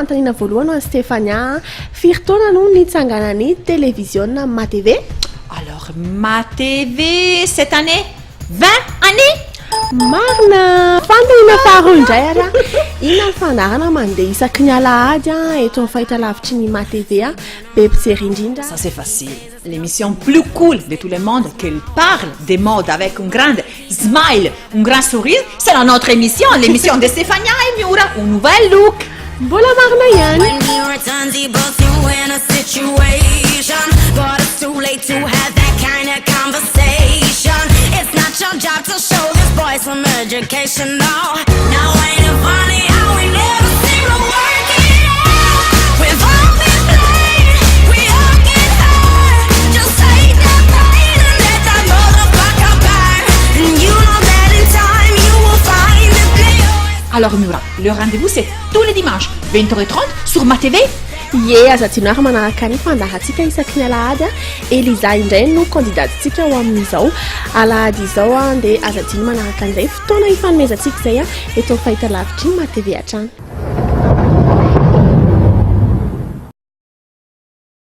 fanontaniana voalohany ho an'i Stéphania firy taona no nitsanganany télévision Ma TV. Alors Ma TV cette année 20 années. Marina fantana faharoa indray ara inona ny fandarana mandeha isaky ny alahady eto amin'ny fahitalavitry ny Ma TV be mpijery indrindra. Ça c'est facile. L'émission plus cool de tout le monde qu'elle parle des modes avec une grande smile, un grand sourire, c'est la notre émission, l'émission de Stéphania et Miura, un nouvel look. Mbola marina ihany. But it's too late to have that kind of conversation. It's not your job to show this boy some education, no. Now ain't it funny how we never seem to work it out? We've all been played, we all get hurt. Just take that pain and let that motherfucker burn. And you know that in time you will find the play. Alors Miura, le rendez-vous c'est tous les dimanches 20h30 sur Ma TV. Ye azatsino ary manaraka ny fandahantsika isaky ny alahady Elisa indray no candidatentsika ho amin'izao alahady izao dia azatsino manaraka an'izay fotoana ifanomezantsika izay eto amin'ny fahitalavitry ny Ma TV hatrany.